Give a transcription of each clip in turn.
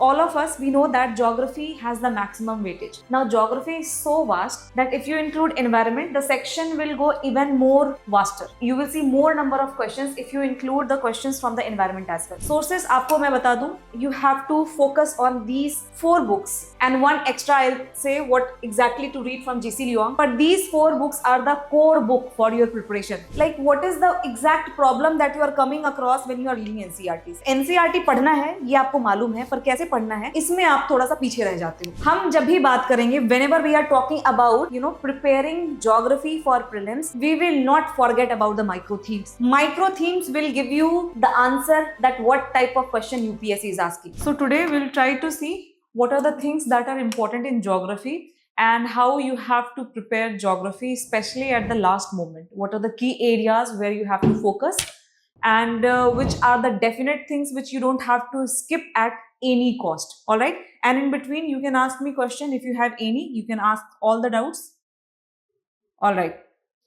all of us, we know that geography has the maximum weightage. Now, geography is so vast that if you include environment, the section will go even more vaster. You will see more number of questions if you include the questions from the environment as well. Sources आपको मैं बता दूं, you have to focus on these 4 books and one extra I'll say what exactly to read from GC Leong. But these 4 books are the core book for your preparation. Like what is the exact problem that you are coming across when you are reading NCERTs? NCERT पढ़ना है ये आपको मालूम है, पर कैसे पढ़ना है इसमें आप थोड़ा सा पीछे रह जाते हो. हम जब भी बात करेंगे whenever we are talking about preparing geography for prelims, we will not forget about the micro themes. Micro themes will give you the answer that what type of question UPSC is asking. So today we'll try to see what are the things that are important in geography and how you have to prepare geography, especially at the last moment. What are the key areas where you have to focus and which are the definite things which you don't have to skip at any cost. All right. And in between, you can ask me question if you have any. You can ask all the doubts. All right.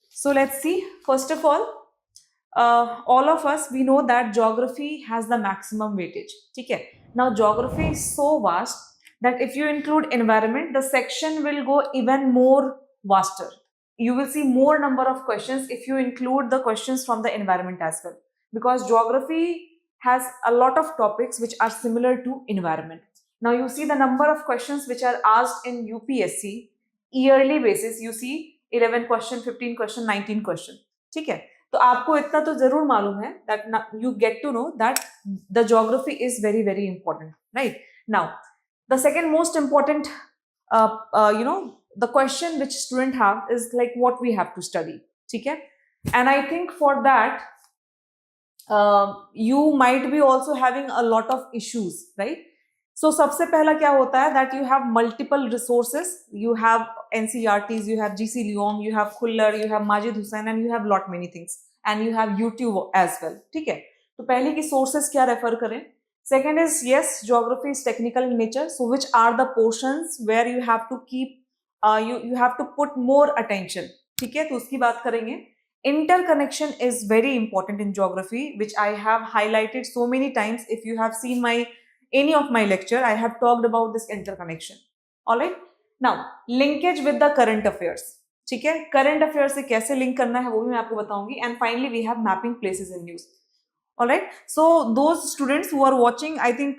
So let's see. First of all of us, we know that geography has the maximum weightage. Okay. Now, geography is so vast that if you include environment, the section will go even more vaster. You will see more number of questions if you include the questions from the environment as well. Because geography has a lot of topics which are similar to environment. Now you see the number of questions which are asked in UPSC yearly basis. You see 11 question, 15 question, 19 question. ठीक है, तो आपको इतना तो जरूर मालूम है that you get to know that the geography is very very important, right? Now the second most important the question which student have is like what we have to study. ठीक है, and I think for that you might be also having a lot of issues, right? So सबसे पहला क्या होता है that you have multiple resources. You have NCERTs, you have GC Leong, you have Khuller, you have Majid Hussain, and you have lot many things, and you have YouTube as well. ठीक है, तो पहले की sources क्या refer करें? Second is yes, geography is technical in nature. So which are the portions where you have to keep you have to put more attention. ठीक है, तो उसकी बात करेंगे. Interconnection is very important in geography, which I have highlighted so many times. If you have seen any of my lecture, I have talked about this interconnection. All right. Now linkage with the current affairs. ठीक है, current affairs से कैसे link करना है वो भी मैं आपको बताऊंगी. And finally we have mapping places in news. All right. So those students who are watching, I think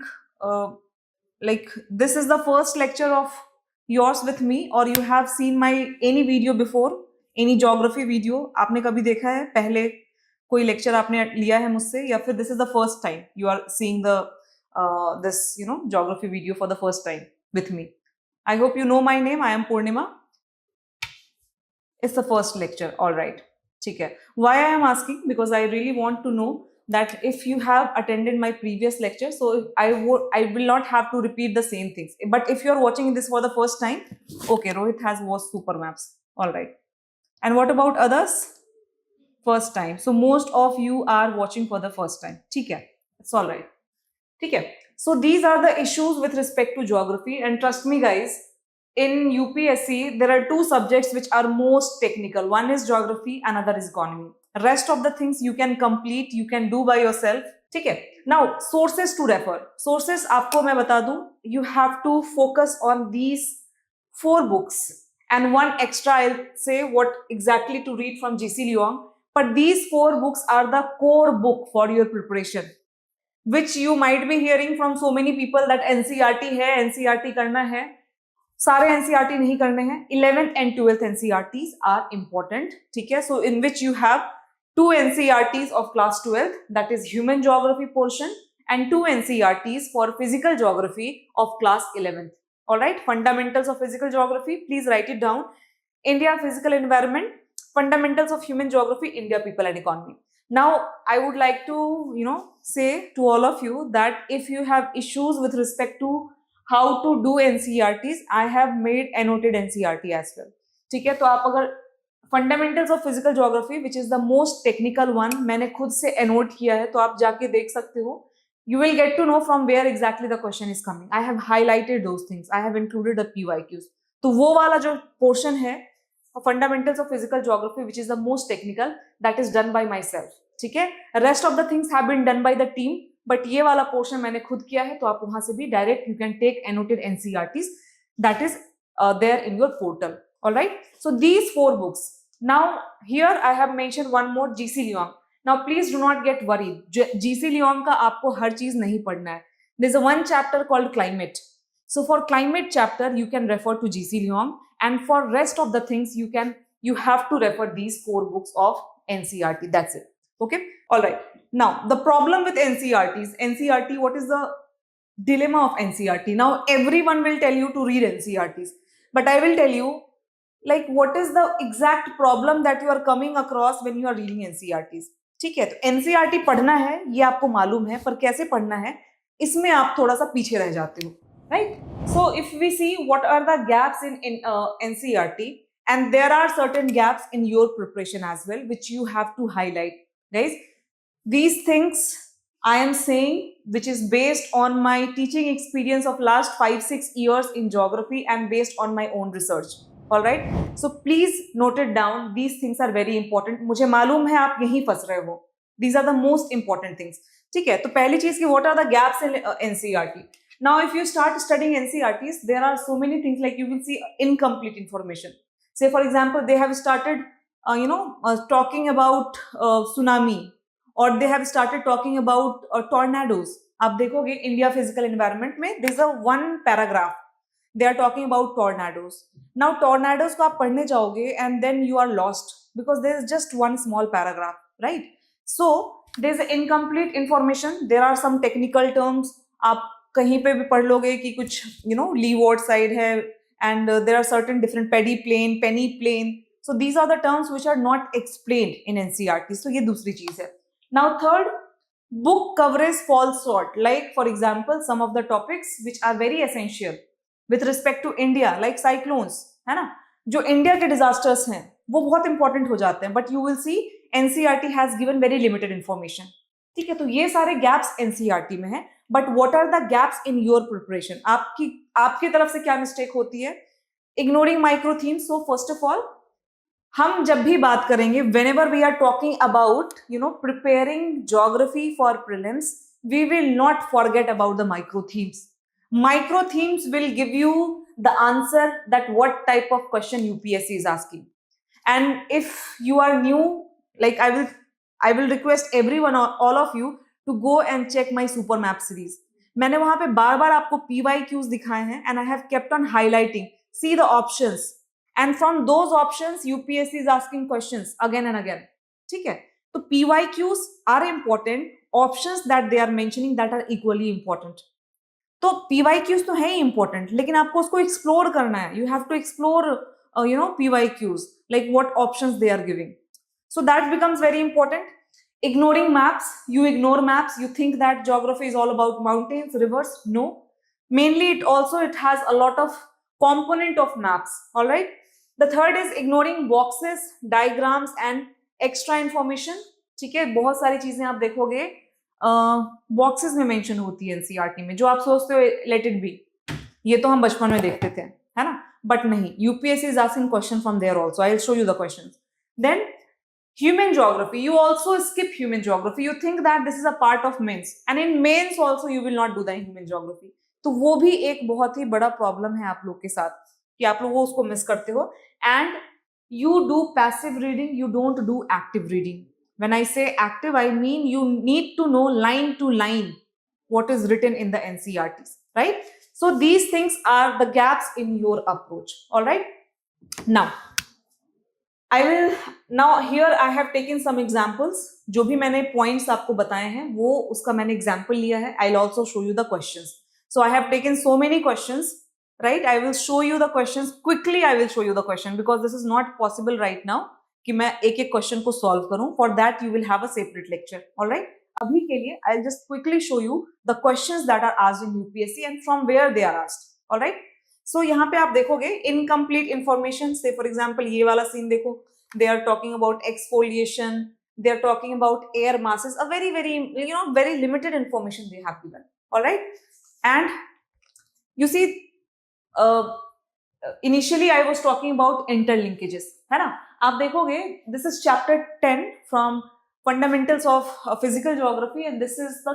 like this is the first lecture of yours with me, or you have seen my any video before. Any geography video आपने कभी देखा है, पहले कोई lecture आपने लिया है मुझसे, या फिर this is the first time you are seeing the this geography video for the first time with me? I hope you know my name. I am Purnima. It's the first lecture. All right. ठीक है. Why I am asking? Because I really want to know that if you have attended my previous lecture, so I will not have to repeat the same things. But if you are watching this for the first time, okay, Rohit has watched super maps. All right. And what about others? First time. So most of you are watching for the first time. ठीक है, it's all right. ठीक है. So these are the issues with respect to geography, and trust me guys, in UPSC there are 2 subjects which are most technical. One is geography, another is economy. Rest of the things you can complete, you can do by yourself. ठीक है. Now sources to refer. Sources आपको मैं बता दूं, you have to focus on these 4 books. And one extra I'll say what exactly to read from GC Leong. But these 4 books are the core book for your preparation, which you might be hearing from so many people that NCERT है, NCERT करना है. सारे NCERT नहीं करने हैं. 11th and 12th NCERTs are important. ठीक है. So in which you have 2 NCERTs of class 12th, that is human geography portion, and 2 NCERTs for physical geography of class 11th. All right, fundamentals of physical geography, please write it down. India physical environment, fundamentals of human geography, India people and economy. Now I would like to say to all of you that if you have issues with respect to how to do NCERTs, I have made annotated NCERT as well. ठीक है, तो आप अगर fundamentals of physical geography which is the most technical one मैंने खुद से एनोट किया है, तो आप जाके देख सकते हो. You will get to know from where exactly the question is coming. I have highlighted those things. I have included the PYQs. तो वो वाला जो portion है fundamentals of physical geography, which is the most technical, that is done by myself. ठीक है. Rest of the things have been done by the team. But ये वाला portion मैंने खुद किया है, तो आप वहां से भी direct you can take annotated NCERTs that is there in your portal. All right, so these 4 books. Now here I have mentioned one more, GC Leong. Now please do not get worried, GC Leong का आपको हर चीज नहीं पढ़ना है. There's a one chapter called climate. So for climate chapter you can refer to GC Leong, and for rest of the things you have to refer these 4 books of NCERT. That's it. Okay, all right. Now the problem with NCERT, what is the dilemma of NCERT? Now everyone will tell you to read NCERTs, but I will tell you, like, what is the exact problem that you are coming across when you are reading NCERTs. ठीक है, तो NCERT पढ़ना है ये आपको मालूम है, पर कैसे पढ़ना है इसमें आप थोड़ा सा पीछे रह जाते हो, right? So if we see what are the gaps in NCERT, and there are certain gaps in your preparation as well which you have to highlight, guys. These things I am saying, which is based on my teaching experience of last 5-6 years in geography and based on my own research. All right, so please note it down. These things are very important. मुझे मालूम है आप यहीं फंस रहे हो. These are the most important things. ठीक है, तो पहली चीज की what are the gaps in NCERT? Now if you start studying NCERTs, there are so many things, like you will see incomplete information. Say for example, they have started talking about tsunami, or they have started talking about tornadoes. आप देखोगे India physical environment में there is a one paragraph they are talking about tornadoes. Now tornadoes को आप पढ़ने जाओगे and then you are lost because there is just one small paragraph, right? So there is incomplete information. There are some technical terms. आप कहीं पे भी पढ़ लोगे कि कुछ leeward side है, and there are certain different penny plane. So these are the terms which are not explained in NCERT. So ये दूसरी चीज है. Now third, book coverage falls short. Like for example, some of the topics which are very essential with respect to India, like cyclones, है ना, जो India के disasters हैं वो बहुत इंपॉर्टेंट हो जाते हैं, but you will see NCERT has given very limited information. ठीक है, तो ये सारे गैप्स NCERT में है. But what are the gaps in your preparation? आपकी तरफ से क्या मिस्टेक होती है? Ignoring micro themes. So first of all, हम जब भी बात करेंगे, whenever we are talking about preparing geography for prelims, we will not forget about the micro themes. Micro themes will give you the answer that what type of question UPSC is asking. And if you are new, like I will request everyone, all of you, to go and check my super map series. मैंने वहां पे बार बार आपको PYQs दिखाए हैं, and I have kept on highlighting. See the options. And from those options, UPSC is asking questions again and again. ठीक है, तो PYQs are important. Options that they are mentioning that are equally important. तो PYQs तो है ही important, लेकिन आपको उसको explore करना है. You have to explore, PYQs, like what options they are giving. So that becomes very important. Ignoring maps, you ignore maps. You think that geography is all about mountains, rivers. No, mainly it has a lot of component of maps. All right. The third is ignoring boxes, diagrams and extra information. ठीक है, बहुत सारी चीजें आप देखोगे boxes में mention होती है NCERT में, जो आप सोचते हो लेट इट बी, ये तो हम बचपन में देखते थे, है ना, बट नहीं. UPSC is asking question from there also. I'll show you the questions. Then human geography, you also skip human geography. You think that this is a part of mains, and in mains also you will not do the human geography. तो वो भी एक बहुत ही बड़ा problem है आप लोग के साथ कि आप लोग उसको मिस करते हो. And you do passive reading, you don't do active reading. When I say active, I mean you need to know line to line what is written in the NCERTs, right? So these things are the gaps in your approach. All right, now here I have taken some examples. जो भी मैंने points आपको बताए हैं वो उसका मैंने example लिया है. I'll also show you the questions. So I have taken so many questions, right? I will show you the questions quickly. I will show you the question because this is not possible right now कि मैं एक एक question को solve करूं. For that you will have a separate lecture. All right? अभी के लिए I'll just quickly show you the questions that are asked in UPSC and from where they are asked. All right? So यहाँ पे आप देखोगे incomplete information. Say for example, ये वाला scene देखो. They are talking about exfoliation. They are talking about air masses. A very very limited information they have given. All right? And you see, initially I was talking about interlinkages, है ना. आप देखोगे this is chapter 10 from fundamentals of physical geography, and this is the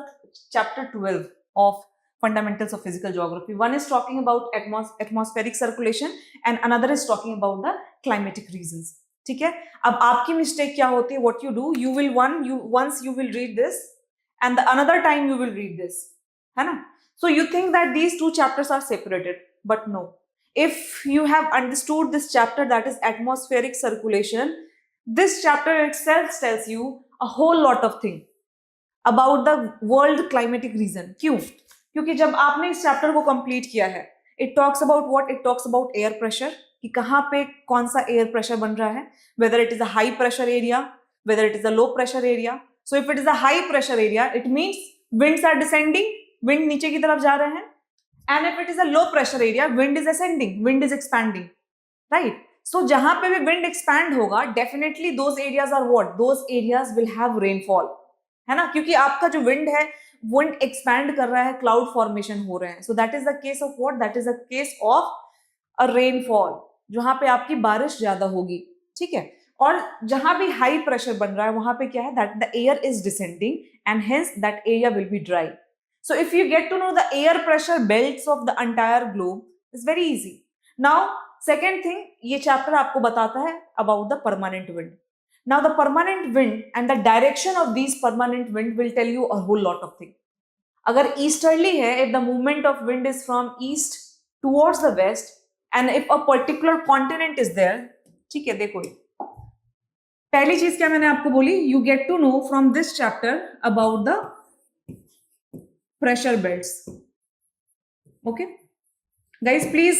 chapter 12 of fundamentals of physical geography. One is talking about atmospheric circulation and another is talking about the climatic reasons. ठीक है, अब आपकी mistake क्या होती है? What you do, you will once you will read this and the another time you will read this, है ना? So you think that these two chapters are separated, but no. If you have understood this chapter, that is atmospheric circulation, this chapter itself tells you a whole lot of things about the world climatic reason. क्यों? क्योंकि जब आपने इस chapter को complete किया है, it talks about what? It talks about air pressure, कि कहाँ पे कौन सा एयर प्रेशर बन रहा है, whether it is a high pressure area, whether it is a low pressure area. So if it is a high pressure area, it means winds are descending, wind नीचे की तरफ जा रहे हैं. And if it is a low pressure area, wind is ascending, wind is expanding, right? So जहां पे भी wind expand होगा, definitely those areas are what? Those areas will have rainfall, है ना? क्योंकि आपका जो wind है, wind expand कर रहा है, cloud formation हो रहे हैं. So that is the case of what? That is a case of a rainfall, जहां पे आपकी बारिश ज्यादा होगी, ठीक है? और जहां भी हाई प्रेशर बन रहा है, वहां पे क्या है? That the air is descending and hence that area will be dry. So if you get to know the air pressure belts of the entire globe, it's very easy. Now, second thing, ये chapter आपको बताता है about the permanent wind. Now, the permanent wind and the direction of these permanent wind will tell you a whole lot of things. अगर easterly है, if the movement of wind is from east towards the west, and if a particular continent is there, ठीक है, देखो पहली चीज क्या मैंने आपको बोली, you get to know from this chapter about the pressure belts. Okay, guys, please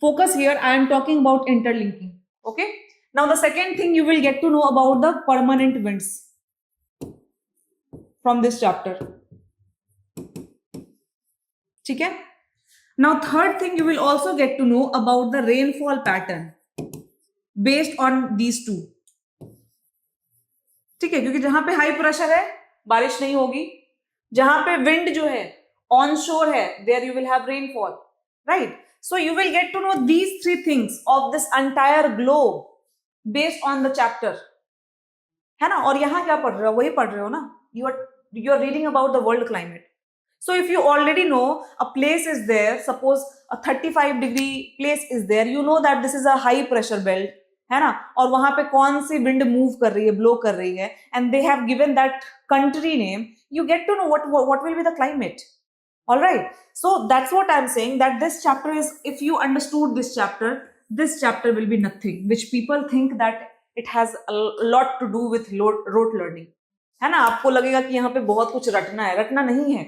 focus here. I am talking about interlinking. Okay, now the second thing you will get to know about the permanent winds from this chapter. ठीक है, now third thing you will also get to know about the rainfall pattern based on these two. ठीक है, क्योंकि जहां पे high pressure है बारिश नहीं होगी, जहां पे विंड जो है ऑन शोर है, there you will have rainfall, right? So you will get to know these three things of this entire globe based on the chapter, है ना? और यहां क्या पढ़ रहे हो? वही पढ़ रहे हो ना, you are reading about the world climate. So if you already know a place is there, suppose a 35-degree place is there, you know that this is a high pressure belt, है ना? और वहां पे कौन सी wind move कर रही है, blow कर रही है, and they have given that country name, you get to know what will be the climate. All right, so that's what I'm saying, that this chapter is, if you understood this chapter will be nothing, which people think that it has a lot to do with rote learning, है ना? आपको लगेगा कि यहाँ पे बहुत कुछ रटना है, रटना नहीं है.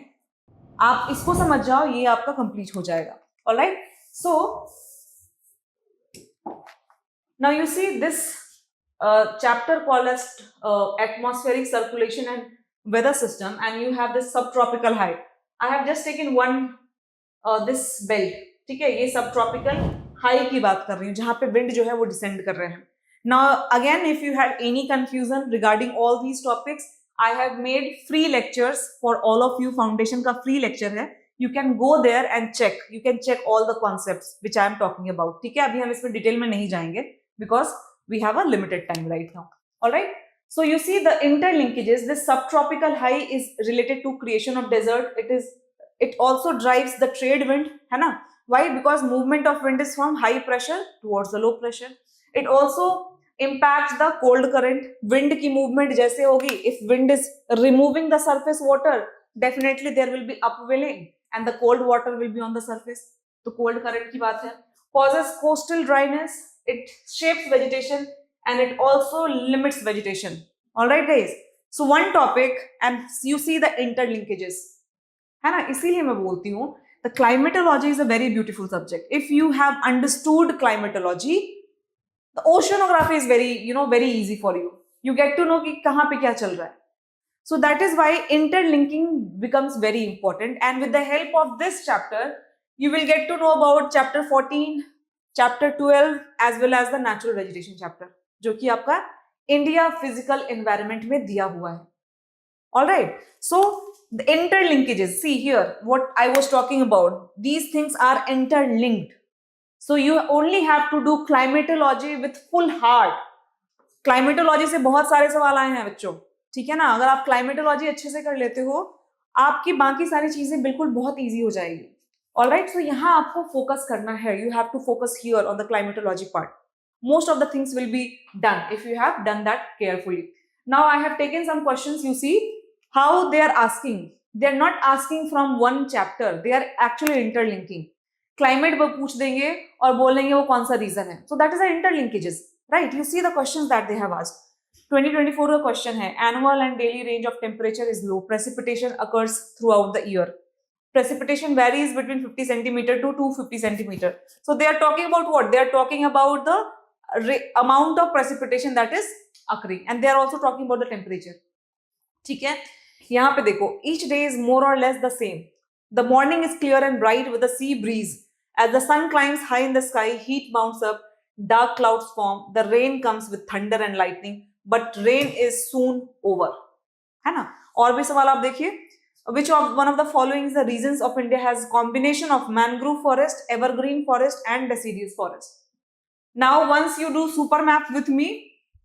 आप इसको समझ जाओ, ये आपका कंप्लीट हो जाएगा. Alright, so now you see this chapter called as atmospheric circulation and weather system, and you have this subtropical high. I have just taken one this belt, ठीक है? ये subtropical high की बात कर रही हूँ, जहां पे विंड जो है वो डिसेंड कर रहे हैं. Now again, if you had any confusion regarding all these topics, I have made free lectures for all of you. Foundation का free lecture है, you can go there and check. You can check all the concepts which I am talking about. ठीक है, अभी हम इसमें detail में नहीं जाएंगे because we have a limited time right now. All right. So you see the interlinkages. This subtropical high is related to creation of desert. It also drives the trade wind, है ना? Why? Because movement of wind is from high pressure towards the low pressure. It also impacts the cold current. Wind की movement जैसे होगी, if wind is removing the surface water, definitely there will be upwelling and the cold water will be on the surface. तो cold current की बात है. Causes coastal dryness. It shapes vegetation and it also limits vegetation. All right, guys. So one topic, and you see the interlinkages, है ना? इसीलिए मैं बोलती हूँ, the climatology is a very beautiful subject. If you have understood climatology, the oceanography is very easy for you. You get to know कि कहाँ पे क्या चल रहा है. So that is why interlinking becomes very important. And with the help of this chapter, you will get to know about chapter 14, chapter 12, as well as the natural vegetation chapter, जो कि आपका India physical environment में दिया हुआ है. All right. So the interlinkages. See here, what I was talking about. These things are interlinked. So you only have to do climatology with full heart. Climatology से बहुत सारे सवाल आए हैं बच्चों. ठीक है ना। अगर आप क्लाइमेटोलॉजी अच्छे से कर लेते हो, आपकी बाकी सारी चीजें बिल्कुल बहुत ईजी हो जाएगी। ऑलराइट, सो यहाँ आपको फोकस करना है, you have to focus here on the climatology part. Most of the things will be done if you have done that carefully. Now I have taken some questions. You see how they are asking. They are not asking from one chapter. They are actually interlinking. Climate वो पूछ देंगे और बोलेंगे वो कौन सा reason है. So that is the interlinkages, right? You see the questions that they have asked. 2024 का क्वेश्चन है, annual and daily range of temperature is low. Precipitation occurs throughout the year. Precipitation varies between 50 centimeter to 250 centimeter. So they are talking about what? They are talking about the amount of precipitation that is occurring, and they are also talking about the temperature. ठीक है, यहाँ पे देखो, each day is more or less the same. The morning is clear and bright with a sea breeze. As the sun climbs high in the sky, heat mounts up, dark clouds form, the rain comes with thunder and lightning, but rain is soon over. है ना। और भी सवाल आप देखिए, which of one of the following is the reasons of India has combination of mangrove forest, evergreen forest and deciduous forest. Now once you do super map with me,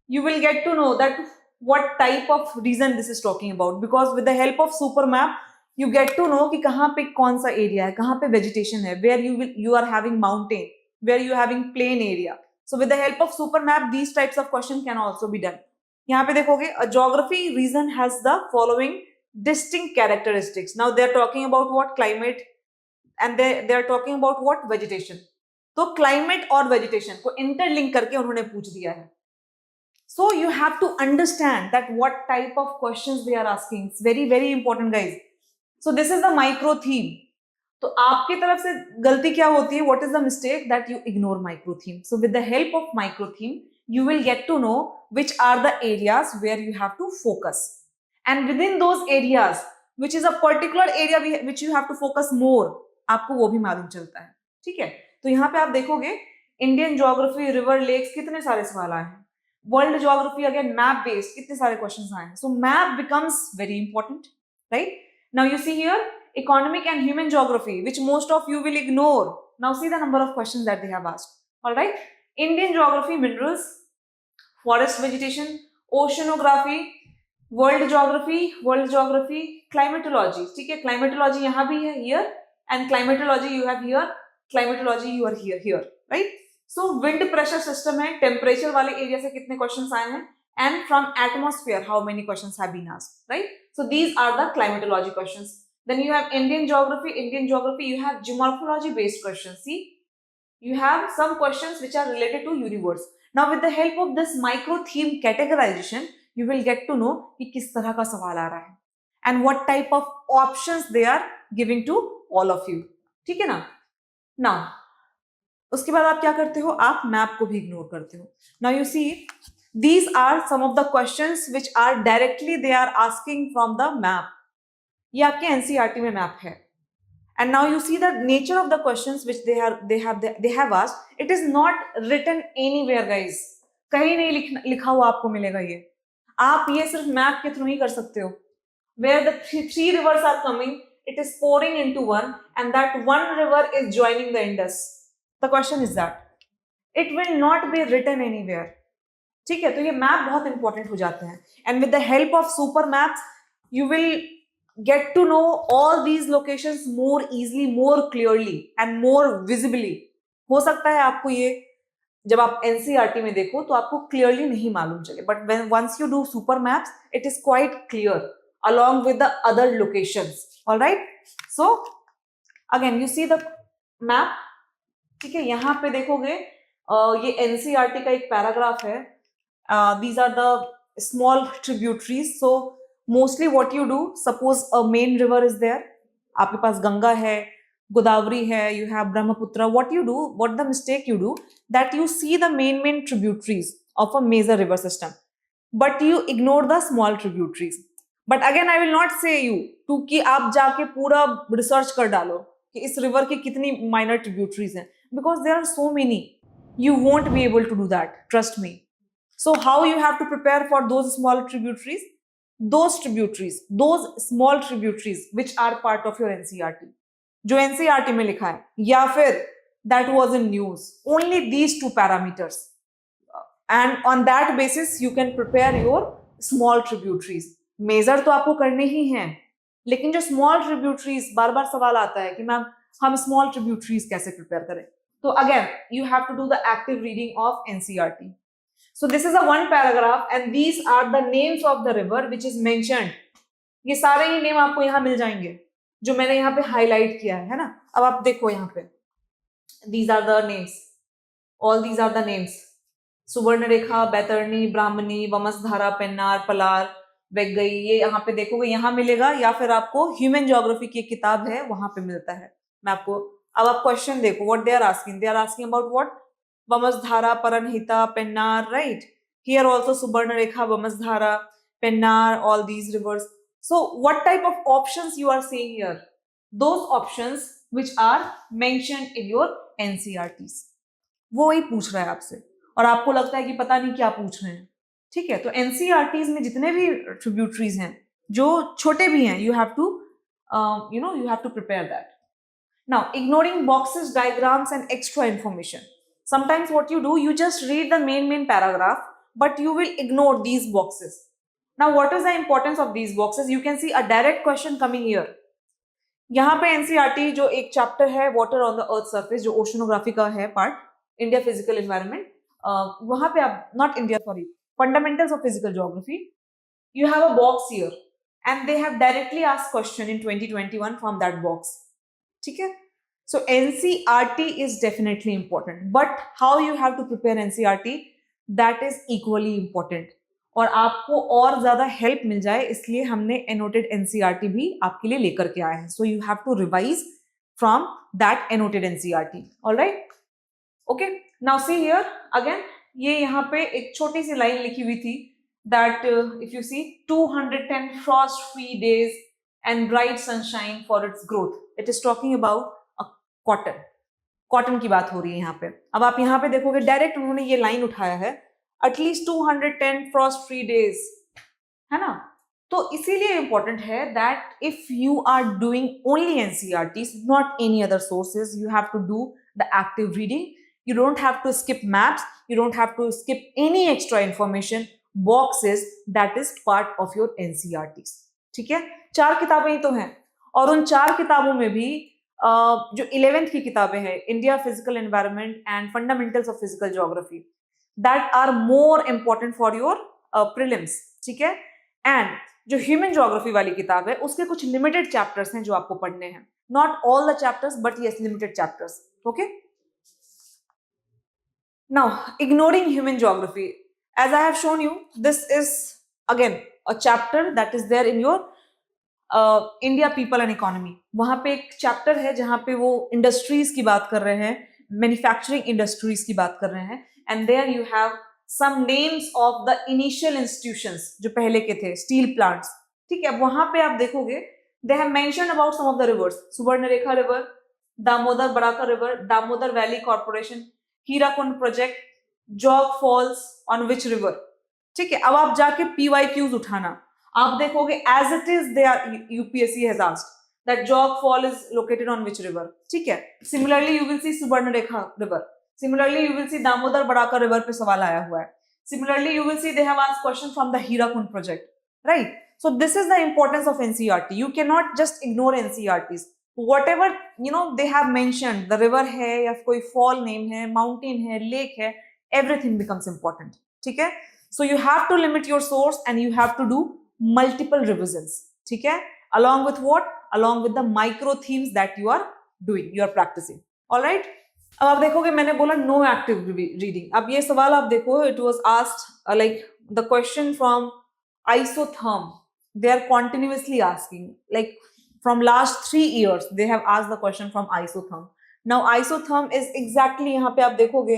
you will get to know that what type of reason this is talking about, because with the help of super map you get to know कि कहाँ पे कौन सा area है, कहाँ पे vegetation है, where you are having mountain, where you are having plain area. So with the help of super map these types of question can also be done. यहाँ पे देखोगे, a geography region has the following distinct characteristics. Now they are talking about what? Climate, and they are talking about what? Vegetation. तो climate और vegetation को interlink करके उन्होंने पूछ दिया है. So you have to understand that what type of questions they are asking. Very very important guys. So this is the micro theme. तो आपकी तरफ से गलती क्या होती है? What is the mistake? That you ignore micro theme. So with the help of micro theme you will get to know which are the areas where you have to focus, and within those areas which is a particular area which you have to focus more, आपको वो भी मालूम चलता है. ठीक है, तो यहाँ पे आप देखोगे इंडियन ज्योग्राफी, रिवर, लेक्स, कितने सारे सवाल आए हैं. World geography again map based, कितने सारे क्वेश्चंस आए हैं. So map becomes very important, right. Now you see here economic and human geography, which most of you will ignore. Now see the number of questions that they have asked. All right, Indian geography, minerals, forest vegetation, oceanography, world geography, climatology. ठीक है, climatology यहाँ भी है, here, and climatology you have here, climatology you are here, right. So wind pressure system है, temperature वाले area से कितने questions आए हैं, and from atmosphere how many questions have been asked, right. So these are the climatology questions. Then you have Indian geography you have geomorphology based questions. See, you have some questions which are related to universe. Now with the help of this micro theme categorization you will get to know कि किस तरह का सवाल आ रहा है and what type of options they are giving to all of you. ठीक है ना. Now उसके बाद आप क्या करते हो? आप मैप को भी इग्नोर करते हो. Now you see these are some of the questions which are directly they are asking from the map. ये आपके एनसीईआरटी में मैप है. And now you see the nature of the questions which they have asked. It is not written anywhere, guys. कहीं नहीं लिखा हुआ आपको मिलेगा ये. आप ये सिर्फ मैप के थ्रू ही कर सकते हो. Where the three rivers are coming, it is pouring into one, and that one river is joining the Indus. The question is that it will not be written anywhere. ठीक है, तो ये map बहुत important हो जाते हैं. And with the help of super maps, you will get to know all these locations more easily, more clearly and more visibly. हो सकता है आपको ये जब आप एनसीईआरटी में देखो तो आपको क्लियरली नहीं मालूम चले, but when once you do super maps it is quite clear along with the other locations. All right, so again you see the map. ठीक है, यहाँ पे देखोगे ये एनसीईआरटी का एक पैराग्राफ है. These are the small tributaries. So mostly what you do, suppose a main river is there, आपके पास गंगा है, गोदावरी है, you have Brahmaputra. What you do, what the mistake you do, that you see the main tributaries of a major river system, but you ignore the small tributaries. But again I will not say you to कि आप जाके पूरा research कर डालो कि इस river की कितनी minor tributaries हैं, because there are so many. You won't be able to do that, trust me. So how you have to prepare for those small tributaries? Those small tributaries which are part of your NCERT, जो NCERT में लिखा है, या फिर that was in news, only these two parameters, and on that basis you can prepare your small tributaries. Major तो आपको करने ही हैं, लेकिन जो स्मॉल ट्रिब्यूटरीज, बार बार सवाल आता है कि मैम हम स्मॉल ट्रिब्यूटरीज कैसे प्रिपेयर करें, तो again you have to do the active reading of NCERT. So this is a one paragraph and these are the names of the river which is mentioned. ये सारे ही name आपको यहाँ मिल जाएंगे जो मैंने यहाँ पे हाईलाइट किया है ना. अब आप देखो यहाँ पे, these are the names, all these are the names. Subarnarekha, Baitarani, ब्राह्मणी, वमसधारा, पेन्नार, पलार, वैगई, ये यहाँ पे देखोगे यहाँ मिलेगा, या फिर आपको ह्यूमन ज्योग्राफी की एक किताब है वहां पे मिलता है. मैं आपको, अब आप क्वेश्चन देखो what they are asking about what, Vamasdhara, Paranhita, Pennar, right? Here also Subarnarekha, Vamasdhara, Pennar, all these rivers. So what type of options you are seeing here? Those options which are mentioned in your NCERTs. वो ही पूछ रहा है आपसे और आपको लगता है कि पता नहीं क्या पूछ रहे हैं. ठीक है, तो NCERTs में जितने भी ट्रिब्यूटरीज हैं, जो छोटे भी हैं, you have to prepare that. Now, ignoring boxes, diagrams and extra information. Sometimes what you do, you just read the main paragraph, but you will ignore these boxes. Now, what is the importance of these boxes? You can see a direct question coming here. यहाँ पे NCERT जो एक chapter है water on the earth surface, जो oceanography का है part, India physical environment, वहां पे आप, not India, sorry, fundamentals of physical geography, you have a box here and they have directly asked question in 2021 from that box. ठीक है, so NCERT is definitely important, but how you have to prepare NCERT, that is equally important. और आपको और ज्यादा help मिल जाए इसलिए हमने annotated NCERT भी आपके लिए लेकर के आए हैं. So you have to revise from that annotated NCERT. All right? Okay. Now see here again. ये यहाँ पे एक छोटी सी लाइन लिखी हुई थी that if you see 210 frost-free days and bright sunshine for its growth. It is talking about cotton की बात हो रही है यहाँ पे. अब आप यहाँ पे देखोगे डायरेक्ट उन्होंने ये लाइन उठाया है, एटलीस्ट 210 फ्रॉस्ट फ्री डेज, है ना. तो इसीलिए इंपॉर्टेंट है that if you are doing only NCERTs, not any other sources, you have to do the active reading. You don't have to skip maps, you don't have to skip any extra information, boxes, that is part of your NCERTs. ठीक है, 4 किताबें ही तो हैं और उन 4 किताबों में भी जो 11th की किताबें हैं, India physical environment and fundamentals of physical geography, that are more important for your prelims. ठीक है, एंड जो ह्यूमन ज्योग्राफी वाली किताब है उसके कुछ लिमिटेड चैप्टर्स हैं जो आपको पढ़ने हैं, not all the chapters but yes limited chapters. Okay, now ignoring human geography, as I have shown you, this is again a chapter that is there in your India people and economy. वहां पे एक chapter है जहां पे वो industries की बात कर रहे हैं, मैन्युफैक्चरिंग इंडस्ट्रीज की बात कर रहे हैं, and there you have some names of the initial institutions जो पहले के थे, स्टील प्लांट्स. ठीक है, वहां पे आप देखोगे they have mentioned about some of the rivers, Subarnarekha river, Damodar Barakar river, Damodar valley corporation, Hirakud project, Jog falls on which river. ठीक है, अब आप जाके PYQs उठाना, आप देखोगे as it is they are, UPSC has asked that Jog fall is located on which river. ठीक है, similarly you will see Subarnarekha river, similarly you will see Damodar Barakar river पे सवाल आया हुआ है, similarly you will C they have asked question from the Hirakud project, right. So this is the importance of NCERT. You can not just ignore NCERTs. whatever they have mentioned, the river है या कोई fall name है, mountain है, lake है, everything becomes important. ठीक है, so you have to limit your source and you have to do multiple revisions. ठीक है, along with what, along with the micro themes that you are doing, you are practicing. All right. अब आप देखोगे मैंने बोला no active reading. अब ये सवाल आप देखो, it was asked like the question from isotherm, they are continuously asking, like from last 3 years they have asked the question from isotherm. Now isotherm is exactly, यहाँ पे आप देखोगे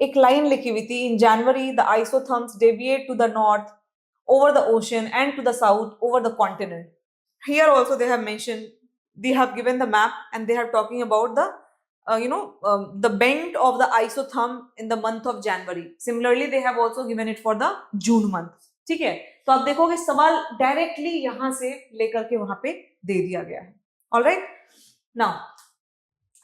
एक लाइन लिखी हुई थी, in January the isotherms deviate to the north over the ocean and to the south over the continent. Here also they have mentioned, they have given the map and they are talking about the the bend of the isotherm in the month of January. Similarly they have also given it for the June month. ठीक है, तो आप देखोगे सवाल directly यहां से लेकर के वहां पे दे दिया गया है. All right. Now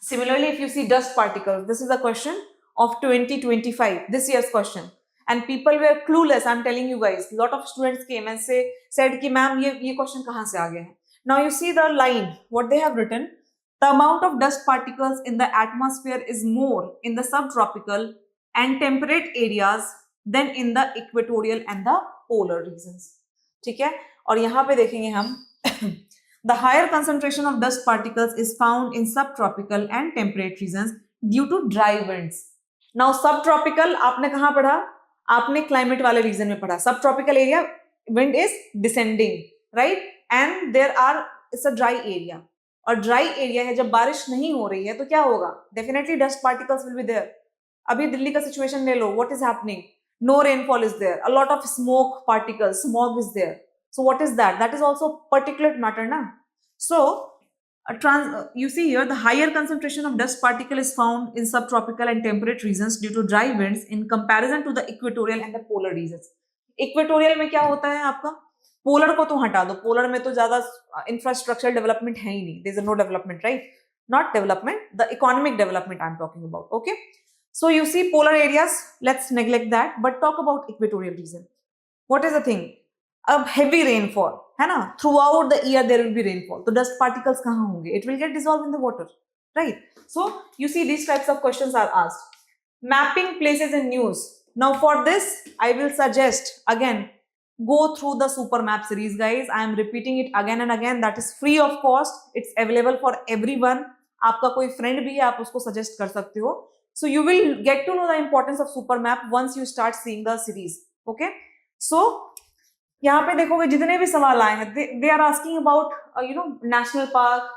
similarly if you see dust particles, this is a question of 2025, this year's question, and people were clueless. I'm telling you guys, lot of students came and said कि ma'am ये question कहाँ से आ गया है. Now you see the line, what they have written: the amount of dust particles in the atmosphere is more in the subtropical and temperate areas than in the equatorial and the polar regions. ठीक है, और यहाँ पे देखेंगे हम the higher concentration of dust particles is found in subtropical and temperate regions due to dry winds. Now subtropical आपने कहाँ पढ़ा? आपने क्लाइमेट वाले रीजन में पढ़ा. Subtropical area wind is descending, right, and there are it's a dry area. और dry area है, जब बारिश नहीं हो रही है तो क्या होगा? Definitely dust particles will be there. अभी दिल्ली का सिचुएशन ले लो, what is happening? No rainfall is there, a lot of smoke particles, smog is there. So what is that? That is also particular matter ना. सो you see here, the higher concentration of dust particle is found in subtropical and temperate regions due to dry winds in comparison to the equatorial and the polar regions. Equatorial में क्या होता है आपका? Polar को तो हटा दो, polar में तो ज्यादा इंफ्रास्ट्रक्चर डेवलपमेंट है ही नहीं. There is no development, right? Not development, the economic development I am talking about. Okay, so you see polar areas, let's neglect that, but talk about equatorial region. What is the thing? अब heavy rainfall है ना, throughout the year there will be rainfall, तो dust particles कहाँ होंगे? It will get dissolve in the water, right? So you see these types of questions are asked. Mapping places in news. Now for this I will suggest again, go through the super map series, guys. I am repeating it again and again. That is free of cost. It's available for everyone. आपका कोई friend भी है, आप उसको suggest कर सकते हो. So you will get to know the importance of super map once you start seeing the series. Okay? So यहाँ पे देखोगे जितने भी सवाल आए हैं, they are asking about national park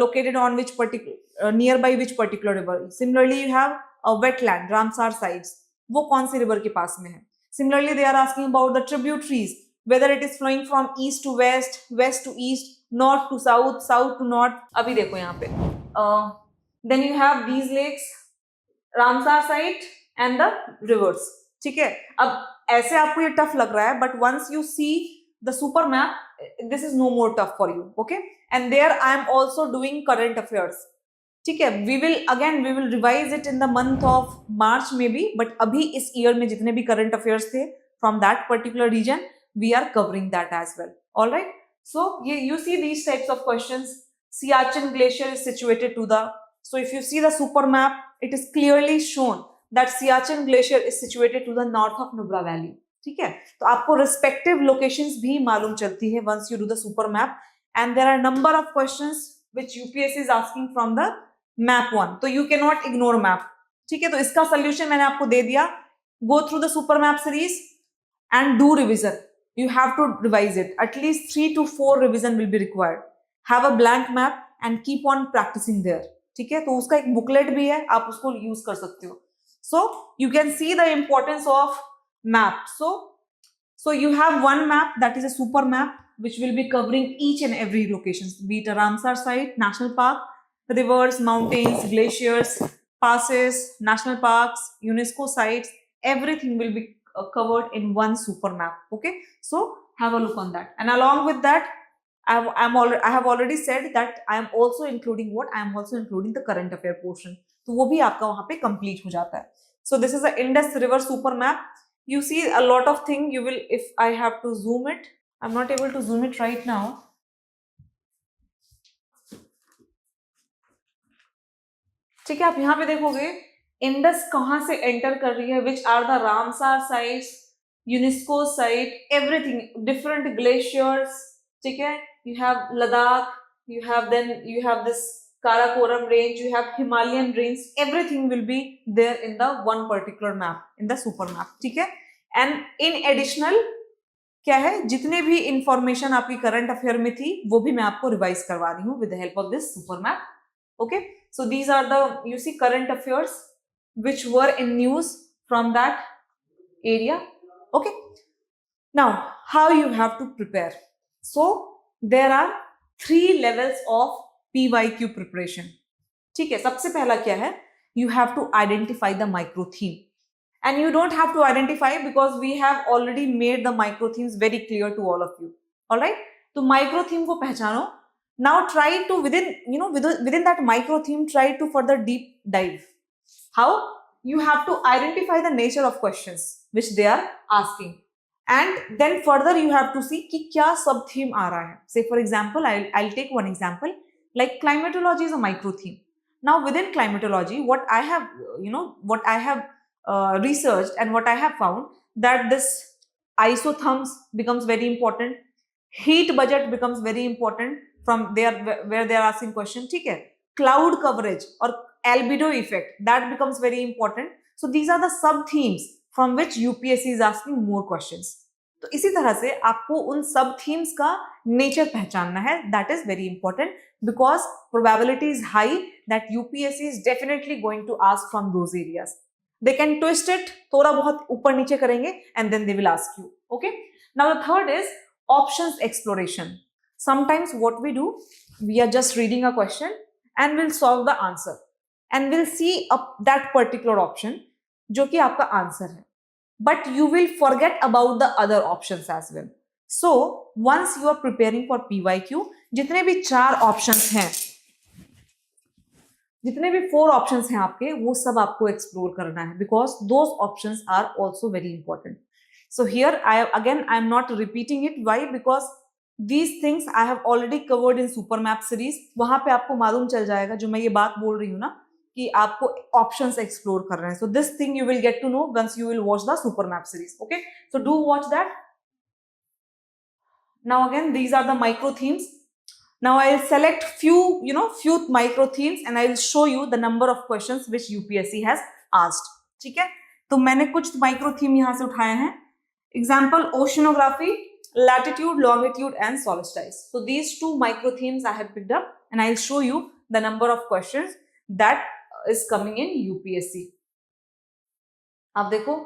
located on which particular nearby which particular river. Similarly, you have a wetland, Ramsar sites. वो कौन सी रिवर के पास में है? Similarly, they are asking about the tributaries, whether it is flowing from east to west, west to east, north to south, south to north. अभी देखो यहाँ पे. Then you have these lakes, Ramsar site and the rivers. ठीक है, अब ऐसे आपको ये टफ लग रहा है, but once you see the super map, this is no more tough for you. Okay, and there I am also doing current affairs. ठीक है, we will revise it in the month of March maybe, but अभी इस year में जितने भी current affairs थे from that particular region, we are covering that as well. All right, so you see these types of questions. Siachen Glacier is situated to the, so if you see the super map, it is clearly shown that Siachen Glacier is situated to the north of Nubra Valley. ठीक है, तो आपको respective locations भी मालूम चलती है once you do the super map, and there are number of questions which UPSC is asking from the map 1, तो you cannot ignore map. ठीक है, तो इसका solution मैंने आपको दे दिया. Go through the super map series and do revision. You have to revise it. At least 3 to 4 revision will be required. Have a blank map and keep on practicing there. ठीक है, तो उसका एक booklet भी है, आप उसको use कर सकते हो. So you can see the importance of map. So you have one map, that is a super map, which will be covering each and every location, be it a Ramsar site, national park, rivers, mountains, glaciers, passes, national parks, UNESCO sites, everything will be covered in one super map. Okay, so have a look on that. And along with that, I have already said that I am also including what? I am also including the current affair portion. तो वो भी आपका वहाँ पे complete हो जाता है. So this is a Indus River super map. You see a lot of thing. You will, if I have to zoom it, I'm not able to zoom it right now. ठीक है, आप यहाँ पे देखोगे Indus कहाँ से enter कर रही है, which are the Ramsar sites, UNESCO site, everything, different glaciers. ठीक है, you have Ladakh, you have this Karakoram range, you have Himalayan range, everything will be there in the one particular map, in the super map. ठीक है, and in additional क्या है, जितने भी information आपकी current affair में थी वो भी मैं आपको रिवाइज करवा रही हूँ with the help of this super map. Okay, so these are the, you see, current affairs which were in news from that area. Okay, now how you have to prepare. So there are 3 levels of PYQ preparation. ठीक है, सबसे पहला क्या है, you have to identify the micro theme, and you don't have to identify because we have already made the micro themes very clear to all of you. All right, तो micro theme को पहचानो. Now try to within that micro theme, try to further deep dive. How? you have to identify the nature of questions which they are asking, and then further you have to see कि क्या सब theme आ रहा है. Say for example, I'll take one example, like climatology is a micro theme. Now within climatology, what I have researched and what I have found, that this isotherms becomes very important, heat budget becomes very important from there where they are asking question. ठीक है, cloud coverage or albedo effect, that becomes very important. So these are the sub themes from which UPSC is asking more questions. तो इसी तरह से आपको उन सब themes का नेचर पहचानना है. That is very important because probability is high that UPSC is definitely going to ask from those areas. They can twist it, थोड़ा बहुत ऊपर नीचे करेंगे and then they will ask you. Okay, now the third is options exploration. Sometimes what we do, we are just reading a question and we'll solve the answer and we'll see that particular option जो कि आपका answer है, but you will forget about the other options as well. So once you are preparing for PYQ, जितने भी 4 options हैं, जितने भी 4 options हैं आपके, वो सब आपको explore करना है because those options are also very important. So here I'm not repeating it. Why? Because these things I have already covered in super map series. वहां पे आपको मालूम चल जाएगा जो मैं ये बात बोल रही हूँ ना कि आपको options explore कर रहे हैं. So this thing you will get to know once you will watch the super map series. Okay, so do watch that. Now again, these are the micro themes. Now I will select few micro themes and I will show you the number of questions which UPSC has asked. ठीक है, तो मैंने कुछ micro theme यहाँ से उठाए हैं. Example, oceanography, latitude, longitude and solstice. So these 2 micro themes I have picked up and I'll show you the number of questions that is coming in UPSC. अब देखो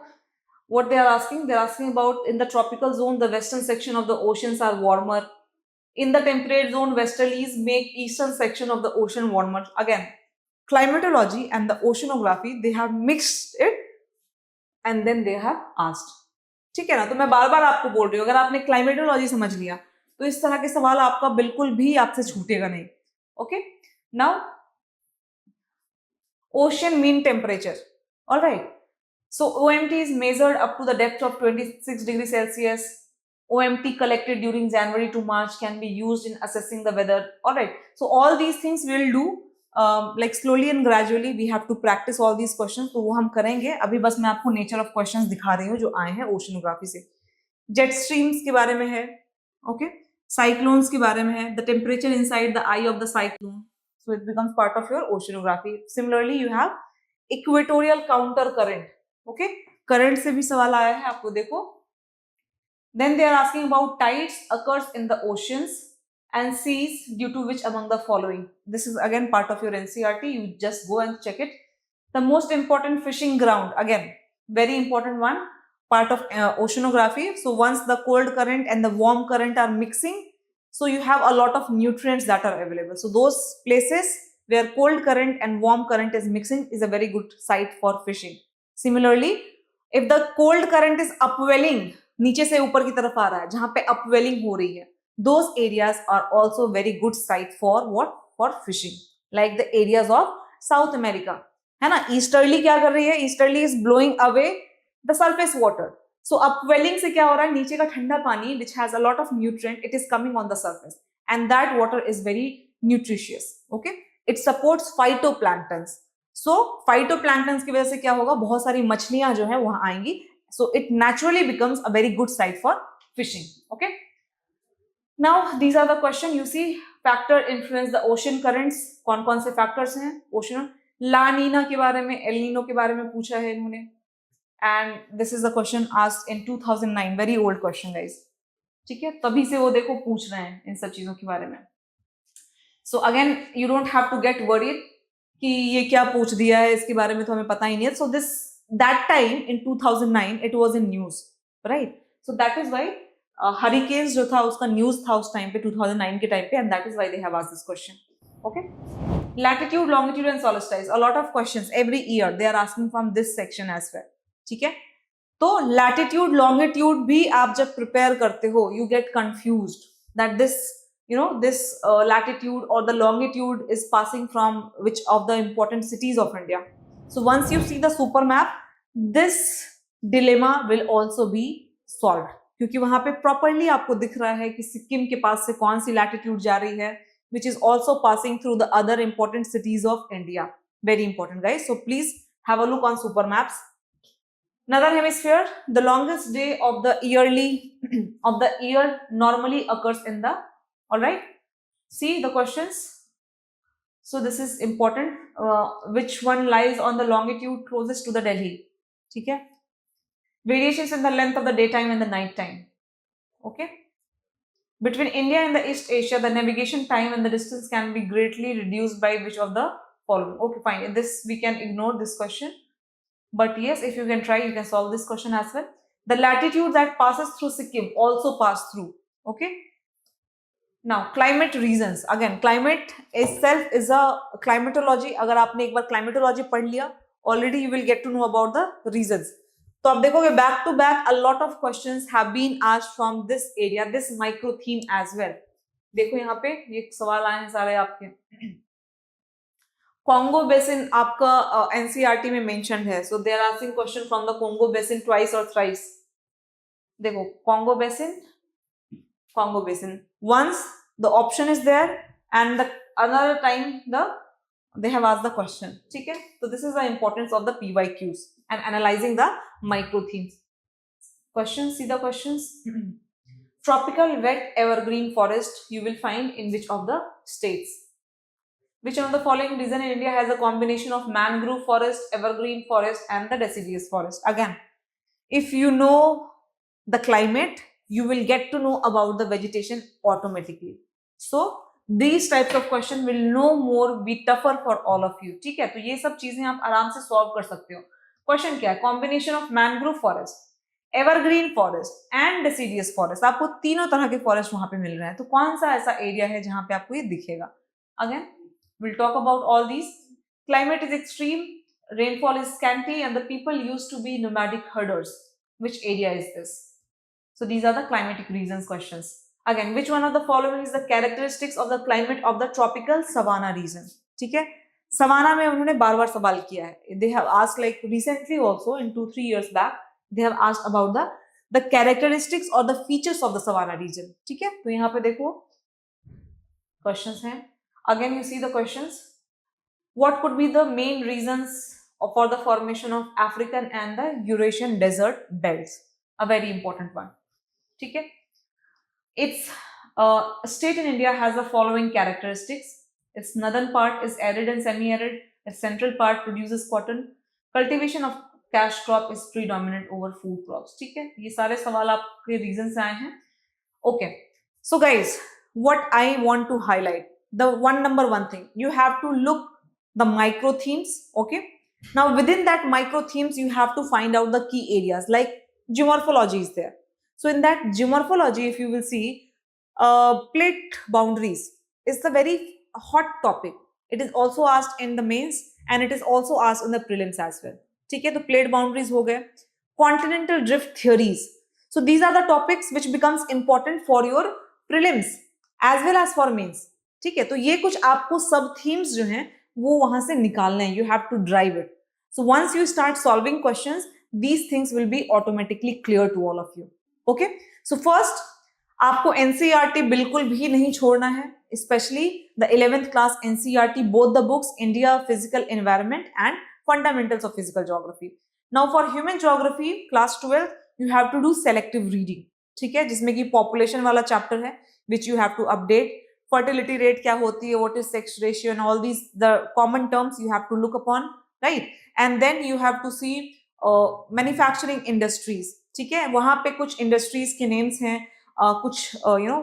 what they are asking. They are asking about in the tropical zone the western section of the oceans are warmer. In the temperate zone, westerlies make eastern section of the ocean warmer. Again, climatology and the oceanography, they have mixed it and then they have asked. ठीक है ना, तो मैं बार बार आपको बोल रही हूँ, अगर आपने क्लाइमेटोलॉजी समझ लिया तो इस तरह के सवाल आपका बिल्कुल भी आपसे छूटेगा नहीं. Okay, now ocean mean temperature. Alright, so OMT is measured up to the depth of 26 degrees Celsius. OMT collected during January to March can be used in assessing the weather. Alright, so all these things we will do like slowly and gradually. We have to practice all these questions. तो वो हम करेंगे. अभी बस मैं आपको nature of questions दिखा रही हूँ जो आए हैं oceanography से. Jet streams के बारे में है. Okay, cyclones के बारे में है. The temperature inside the eye of the cyclone. So it becomes part of your oceanography. Similarly, you have equatorial counter current. Okay, current से भी सवाल आया है, आपको देखो. Then they are asking about tides occurs in the oceans and seas due to which among the following. This is again part of your NCERT. You just go and check it. The most important fishing ground, again very important one, part of oceanography. So once the cold current and the warm current are mixing, so you have a lot of nutrients that are available. So those places where cold current and warm current is mixing is a very good site for fishing. Similarly, if the cold current is upwelling, नीचे से ऊपर की तरफ आ रहा है, जहां पे upwelling हो रही है, those areas are also very good site for what? For fishing. Like the areas of South America, है ना. Easterly क्या कर रही है? Easterly is blowing away the surface water. So upwelling से क्या हो रहा है? नीचे का ठंडा पानी which has a lot of nutrient, it is coming on the surface and that water is very nutritious. Okay, it supports phytoplanktons. So phytoplanktons की वजह से क्या होगा? बहुत सारी मछलियां जो है वहां आएंगी. So it naturally becomes a very good site for fishing. Okay. Now these are the questions. You see, factor influence the ocean currents. कौन-कौन से factors हैं? Ocean, La Nina के बारे में, El Nino के बारे में पूछा है इन्होंने. And this is a question asked in 2009. Very old question, guys. ठीक है, तभी से वो देखो पूछ रहे हैं इन सब चीजों के बारे में. So again, you don't have to get worried कि ये क्या पूछ दिया है, इसके बारे में तो हमें पता ही नहीं है. So that time in 2009 it was in news, right? So that is why hurricanes जो था उसका news था उस time पे 2009 के time पे, and that is why they have asked this question. Okay, latitude, longitude and solstice, a lot of questions every year they are asking from this section as well. ठीक है, तो latitude, longitude भी आप जब prepare करते हो, you get confused that this latitude or the longitude is passing from which of the important cities of India. So once you see the super map, this dilemma will also be solved, क्योंकि वहां पे properly आपको दिख रहा है कि सिक्किम के पास से कौन सी latitude जा रही है, which is also passing through the other important cities of India. Very important, guys. So please have a look on super maps. Northern hemisphere, the longest day of the year normally occurs in the, all right, see the questions. So this is important. Which one lies on the longitude closest to the Delhi? ठीक है. Variations in the length of the daytime and the night time. Okay. Between India and the East Asia, the navigation time and the distance can be greatly reduced by which of the following? Okay, fine. In this we can ignore this question. But yes, if you can try, you can solve this question as well. The latitude that passes through Sikkim also pass through. Okay. Now, climate reasons. Again, climate itself is a climatology. अगर आपने एक बार climatology पढ़ लिया, already you will get to know about the reasons. तो आप देखोगे back to back, a lot of questions have been asked from this area, this micro theme as well. देखो यहाँ पे ये सवाल आए हैं सारे आपके. Congo Basin आपका NCERT में mentioned है, so they are asking question from the Congo Basin twice or thrice. देखो Congo Basin. Once the option is there, and the another time they have asked the question. ठीक है? So this is the importance of the PYQs and analyzing the micro themes. Questions, see the questions. Tropical wet evergreen forest you will find in which of the states? Which one of the following region in India has a combination of mangrove forest, evergreen forest, and the deciduous forest? Again, if you know the climate, you will get to know about the vegetation automatically. So these types of question will no more be tougher for all of you. ठीक है? तो ये सब चीजें आप आराम से solve कर सकते हो. Question क्या है? Combination of mangrove forest, evergreen forest, and deciduous forest. आपको तीनों तरह के forest वहां पे मिल रहे हैं. तो कौन सा ऐसा area है जहां पे आपको ये दिखेगा? Again, we'll talk about all these. Climate is extreme, rainfall is scanty, and the people used to be nomadic herders. Which area is this? So these are the climatic reasons questions. Again, which one of the following is the characteristics of the climate of the tropical savanna region? ठीक है? Savanna में उन्होंने बार-बार सवाल किया है. They have asked like recently also in 2-3 years back, they have asked about the characteristics or the features of the savanna region. ठीक है? तो यहाँ पे देखो questions हैं. Again, you see the questions. What could be the main reasons for the formation of African and the Eurasian desert belts? A very important one. ठीक है? Its state in India has the following characteristics. Its northern part is arid and semi-arid. Its central part produces cotton. Cultivation of cash crop is predominant over food crops. ठीक है? ये सारे सवाल आपके reasons से आए हैं. Okay. So guys, what I want to highlight, the number one thing, you have to look the micro themes. Okay. Now within that micro themes, you have to find out the key areas like geomorphology is there. So in that geomorphology, if you will see, plate boundaries is the very hot topic. It is also asked in the mains and it is also asked in the prelims as well. ठीक है? तो plate boundaries हो गए. Continental drift theories. So these are the topics which becomes important for your prelims as well as for mains. ठीक है? तो ये कुछ आपको सब themes जो हैं वो वहां से निकालने हैं. You have to drive it. So once you start solving questions, these things will be automatically clear to all of you. Okay? So first, आपको NCERT बिल्कुल भी नहीं छोड़ना है, especially the 11th class NCERT, both the books, India, Physical Environment and Fundamentals of Physical Geography. Now for Human Geography, class 12, you have to do selective reading. ठीक है? जिसमें कि population वाला chapter है, which you have to update. Fertility rate क्या होती है, what is sex ratio and all these, the common terms you have to look upon, right? And then you have to see manufacturing industries. ठीक है? वहां पे कुछ industries के names हैं, कुछ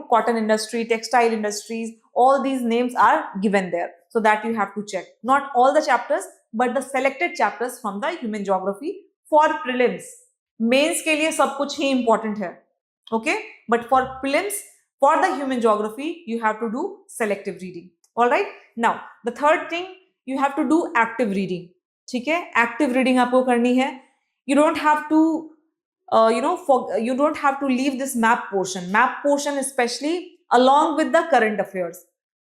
cotton industry, textile industries, all these names are given there, so that you have to check. Not all the chapters, but the selected chapters from the human geography for prelims. Mains के लिए सब कुछ ही important है, okay? But for prelims, for the human geography, you have to do selective reading. All right? Now, the third thing, you have to do active reading. ठीक है? Active reading आपको करनी है. You don't have to you don't have to leave this map portion especially along with the current affairs.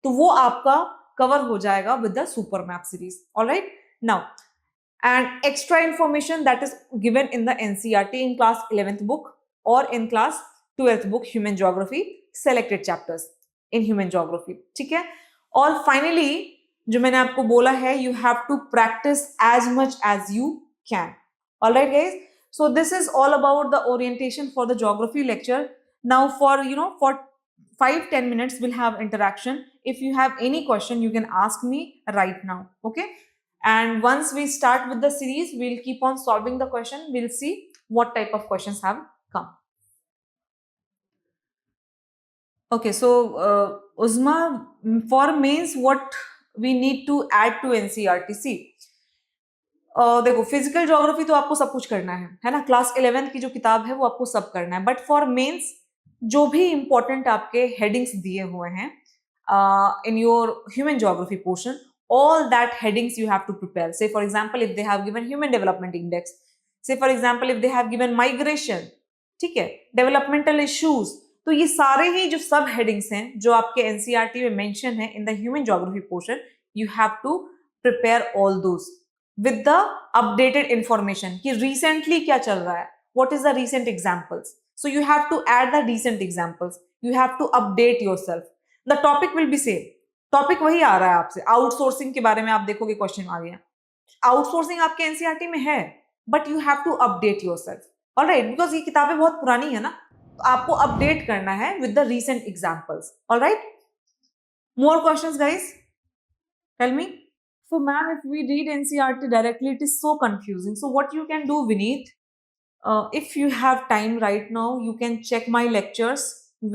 तो वो आपका cover हो जाएगा with the super map series. All right? Now, and extra information that is given in the NCERT in class 11th book or in class 12th book human geography selected chapters in human geography. ठीक है, और finally जो मैंने आपको बोला है, you have to practice as much as you can. All right guys, so this is all about the orientation for the geography lecture. Now for 5-10 minutes we'll have interaction. If you have any question you can ask me right now, okay? And once we start with the series, we'll keep on solving the question. We'll see what type of questions have come. Okay, so Uzma, for mains, what we need to add to NCERT? See, देखो physical geography तो आपको सब कुछ करना है ना, class 11 की जो किताब है वो आपको सब करना है, बट फॉर मेंस जो भी इंपॉर्टेंट आपके हेडिंग्स दिए हुए हैं in your human geography portion, all that headings you have to prepare. Say for example, if they have given human development index, say for example if they have given migration, ठीक है, developmental issues, तो ये सारे ही जो सब headings हैं जो आपके एनसीईआरटी में मेंशन है in the human geography portion, you have to prepare all those with the updated information कि recently क्या चल रहा है, what is the recent examples. So you have to add the recent examples, you have to update yourself. The topic will be same, topic वही आ रहा है आपसे. Outsourcing के बारे में आप देखोगे क्वेश्चन आ गया, आउटसोर्सिंग आपके एनसीईआरटी में है, but you have to update yourself. Alright, because ये किताबें बहुत पुरानी है ना, तो आपको अपडेट करना है with the recent examples. Alright, more questions guys, tell me. So ma'am, if we read NCERT directly, it is so confusing. So what you can do, Vineet, if you have time right now, you can check my lectures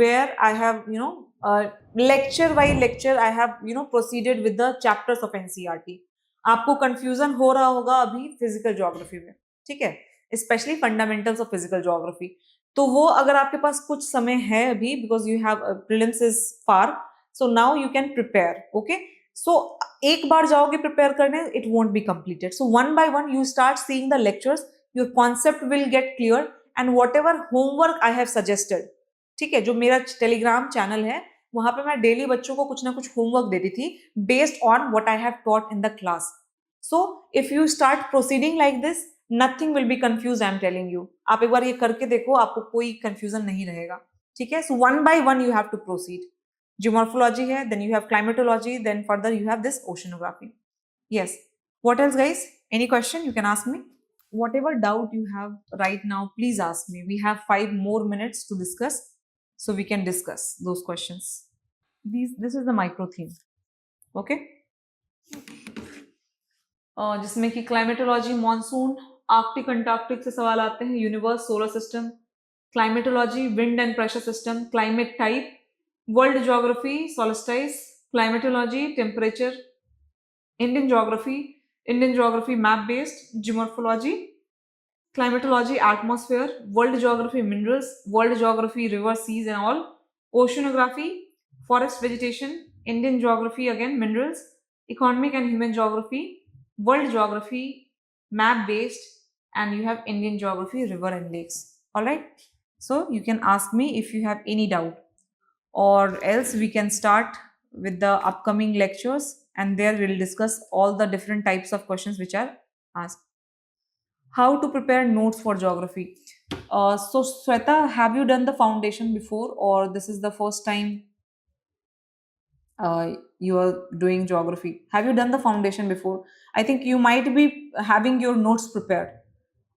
where I have, lecture by lecture, I have, proceeded with the chapters of NCERT. आपको confusion हो रहा होगा अभी physical geography में, ठीक है, especially fundamentals of physical geography. तो वो अगर आपके पास कुछ समय है अभी, because you have prelims is far, so now you can prepare, okay? So एक बार जाओगे प्रिपेयर करने, it won't be completed. So one by one you start seeing the lectures, your concept will get clear, and whatever homework I have suggested, ठीक है, जो मेरा Telegram channel है वहां पे मैं डेली बच्चों को कुछ ना कुछ होमवर्क देती थी based on what I have taught in the class. So if you start proceeding like this, nothing will be confused, I am telling you. आप एक बार ये करके देखो, आपको कोई confusion नहीं रहेगा, ठीक है. So one by one you have to proceed. Geomorphology है, then you have climatology, then further you have this oceanography. Yes. What else guys? Any question you can ask me? Whatever doubt you have right now, please ask me. We have 5 more minutes to discuss, so we can discuss those questions. This is the micro theme. Okay? जिसमें कि climatology, monsoon, Arctic, Antarctic से सवाल आते हैं, universe, solar system, climatology, wind and pressure system, climate type, world geography, solstice, climatology, temperature, Indian geography map based, geomorphology, climatology, atmosphere, world geography, minerals, world geography, river, seas and all, oceanography, forest vegetation, Indian geography again, minerals, economic and human geography, world geography, map based, and you have Indian geography, river and lakes. All right, so you can ask me if you have any doubt, or else we can start with the upcoming lectures, and there we'll discuss all the different types of questions which are asked. How to prepare notes for geography? So Sweta, have you done the foundation before, or this is the first time you are doing geography? Have you done the foundation before? I think you might be having your notes prepared,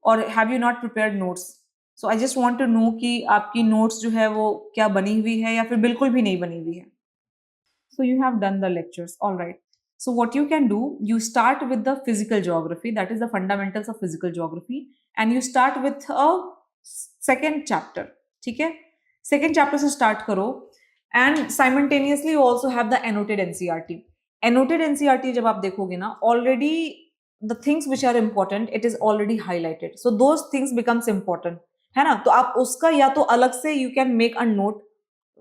or have you not prepared notes? So I just want to know कि आपकी notes जो है वो क्या बनी हुई है या फिर बिल्कुल भी नहीं बनी हुई है. So you have done the lectures, all right. So what you can do, you start with the physical geography, that is the fundamentals of physical geography, and you start with a second chapter, ठीक है. Second chapter से start करो, and simultaneously you also have the annotated NCERT. Annotated NCERT जब आप देखोगे ना, already the things which are important, it is already highlighted. So those things becomes important, है ना. तो आप उसका या तो अलग से you can make a note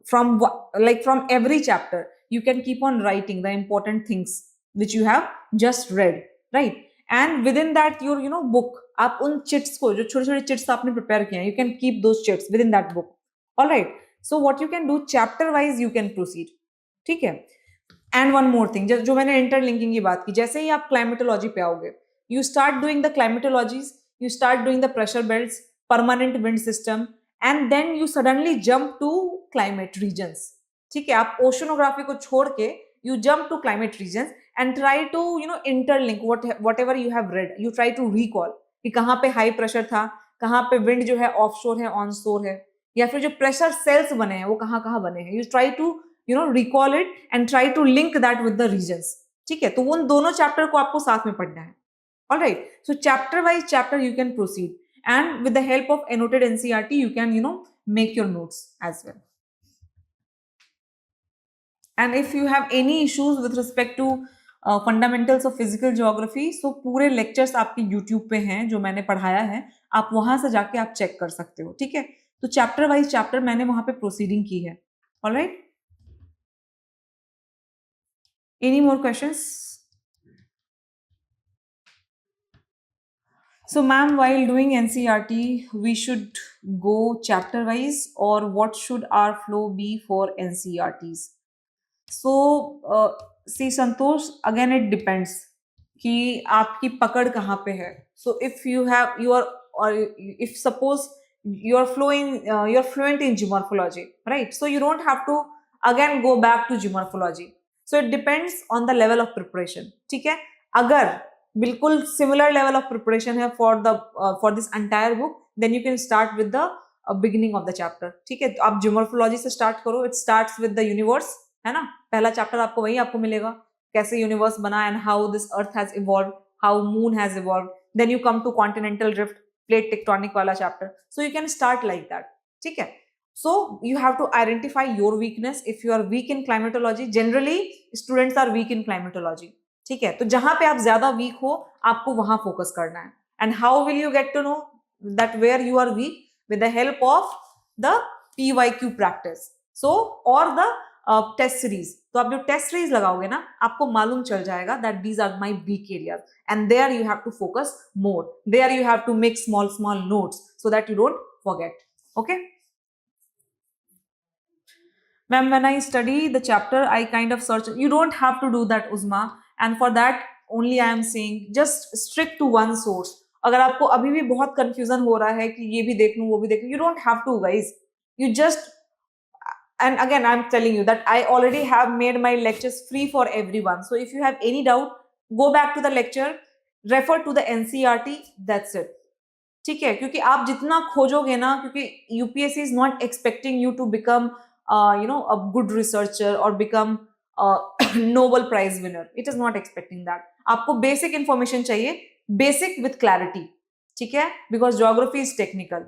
from every chapter. You can keep on writing the important things which you have just read, right? And within that your book, आप उन chits को, जो छोटे-छोटे chits आपने prepare किए हैं, you can keep those chits within that book. All right. So what you can do, chapter wise you can proceed, ठीक है. And one more thing, जो मैंने interlinking की बात की, जैसे ही आप climatology पे आओगे, you start doing the climatologies, you start doing the pressure belts, permanent wind system, and then you suddenly jump to climate regions. ठीक है, आप ओशनोग्राफी को छोड़ के you jump to climate regions and try to interlink whatever you have read. You try to recall कि कहाँ पे high pressure था, कहाँ पे विंड जो है ऑफशोर है, ऑनशोर है, या फिर जो प्रेशर सेल्स बने हैं वो कहाँ कहाँ बने हैं. You try to recall it and try to link that with the regions. ठीक है, तो उन दोनों चैप्टर को आपको साथ में पढ़ना है. Alright, so chapter wise chapter you can proceed, and with the help of annotated NCERT you can make your notes as well. And if you have any issues with respect to fundamentals of physical geography, so पूरे lectures आपके YouTube पे हैं जो मैंने पढ़ाया है, आप वहां से जाके आप चेक कर सकते हो. ठीक है, तो चैप्टर वाइज चैप्टर मैंने वहां पे प्रोसीडिंग की है. Alright, any more questions? So ma'am, while doing NCERT, we should go chapter wise, or what should our flow be for NCERTs? So see Santosh, again it depends कि आपकी पकड़ कहाँ पे है. So if you have or if suppose you're fluent in geomorphology, right? So you don't have to again go back to geomorphology. So it depends on the level of preparation. ठीक है, अगर बिल्कुल सिमिलर लेवल ऑफ प्रिपरेशन है for this entire book, then you can start with the beginning of the chapter. ठीक है, तो आप geomorphology से स्टार्ट करो. It starts with the universe, है ना. पहला चैप्टर आपको वही आपको मिलेगा, कैसे यूनिवर्स बना and how this earth has evolve, how moon has evolve. Then you come to continental drift, plate tectonic वाला chapter. So you can start like that. ठीक है, so you have to identify your weakness. If you are weak in climatology, generally students are weak in climatology. ठीक है, तो जहां पे आप ज्यादा वीक हो आपको वहां फोकस करना है. And how will you get to know that where you are weak? With the help of the PYQ practice, so or the test series. तो आप जो टेस्ट सीरीज लगाओगे ना, आपको मालूम चल जाएगा that these are my weak areas, and there you have to focus more. There you have to make small small notes so that you don't forget. Okay ma'am, when I study the chapter I kind of search. You don't have to do that, Uzma. And for that only I am saying just stick to one source. अगर आपको अभी भी बहुत confusion हो रहा है कि ये भी देख लूं वो भी देख लूं, you don't have to guys. You just, and again I'm telling you that I already have made my lectures free for everyone. So if you have any doubt, go back to the lecture, refer to the NCERT, that's it. ठीक है, क्योंकि आप जितना खोजोगे ना, क्योंकि UPSC is not expecting you to become a good researcher or become Nobel Prize winner. It is not expecting that. आपको basic information चाहिए, basic with clarity. ठीक है, because geography is technical.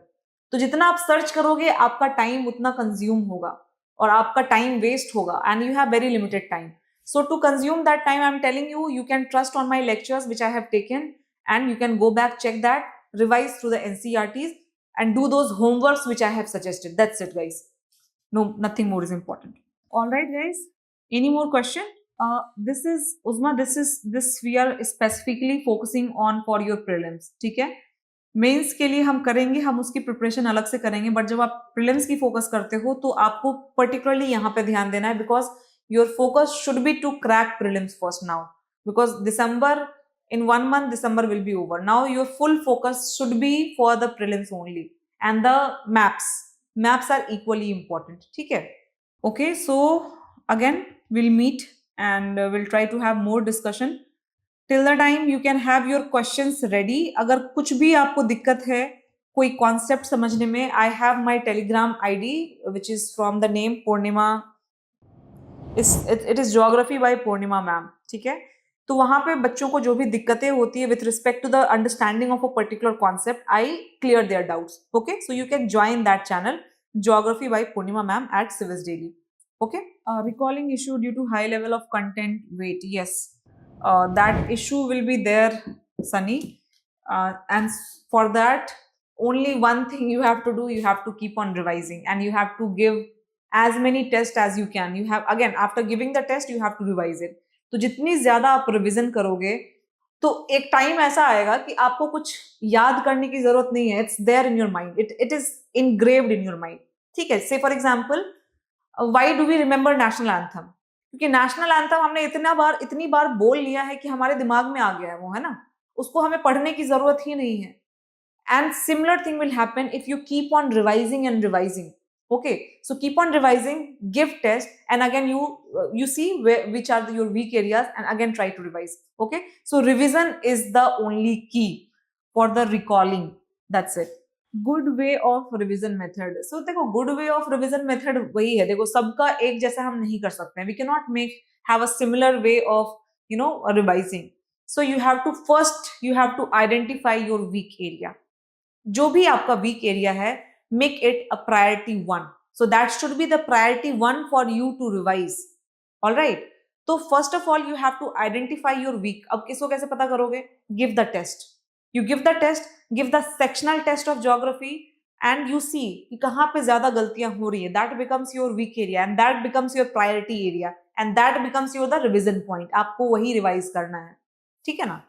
तो जितना आप सर्च करोगे आपका टाइम उतना कंज्यूम होगा और आपका टाइम वेस्ट होगा, and you have very limited time. So to consume that time, I'm telling you, you can trust on my lectures which I have taken, and you can go back, check that, revise through the NCERTs, and do those homeworks which I have suggested. That's it, guys. No, nothing more is important. All right, guys. Any more question? This is Uzma. This we are specifically focusing on for your prelims. ठीक है, mains के लिए हम करेंगे, हम उसकी preparation अलग से करेंगे. बट जब आप प्रीलिम्स की फोकस करते हो तो आपको पर्टिकुलरली यहाँ पे ध्यान देना है, because your focus should be to crack prelims first now, because December, in 1 month December will be over. Now your full focus should be for the prelims only, and the maps are equally important. ठीक है, okay, so again we'll meet and we'll try to have more discussion. Till the time you can have your questions ready. अगर कुछ भी आपको दिक्कत है कोई concept समझने में, I have my Telegram ID which is from the name Purnima. It is Geography by Purnima ma'am. ठीक है, तो वहां पे बच्चों को जो भी दिक्कतें होती है with respect to the understanding of a particular concept, I clear their doubts. Okay, so you can join that channel Geography by Purnima ma'am at Civis Daily. Okay, recalling issue due to high level of content weight. Yes, that issue will be there, Sunny, and for that only one thing you have to do, you have to keep on revising and you have to give as many tests as you can. You have, again, after giving the test you have to revise it. तो जितनी ज्यादा आप revision करोगे तो एक time ऐसा आएगा कि आपको कुछ याद करने की जरूरत नहीं है. It's there in your mind, it is engraved in your mind. ठीक है, say for example, why do we remember national anthem? क्योंकि नेशनल एंथम हमने इतनी बार बोल लिया है कि हमारे दिमाग में आ गया है वो, है ना. उसको हमें पढ़ने की जरूरत ही नहीं है. And similar thing will happen if you keep on revising and revising. Okay, so keep on revising, give test, and again you see which are your weak areas, and again try to revise. Okay, so revision is the only key for the recalling. That's it. Good way of revision method. So देखो good way of revision method वही है. देखो सबका एक जैसा हम नहीं कर सकते हैं. We cannot have a similar way of revising. So you have to identify your weak area. जो भी आपका वीक एरिया है, make it a priority 1. So that should be the priority 1 for you to revise. Alright, तो first of all you have to identify your weak. अब इसको कैसे पता करोगे? Give the test. You give the test, give the sectional test of geography, and you see कि कहाँ पे ज्यादा गलतियां हो रही है. That becomes your weak area and that becomes your priority area and that becomes your the revision point. आपको वही रिवाइज करना है. ठीक है ना?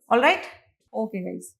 Alright, okay guys.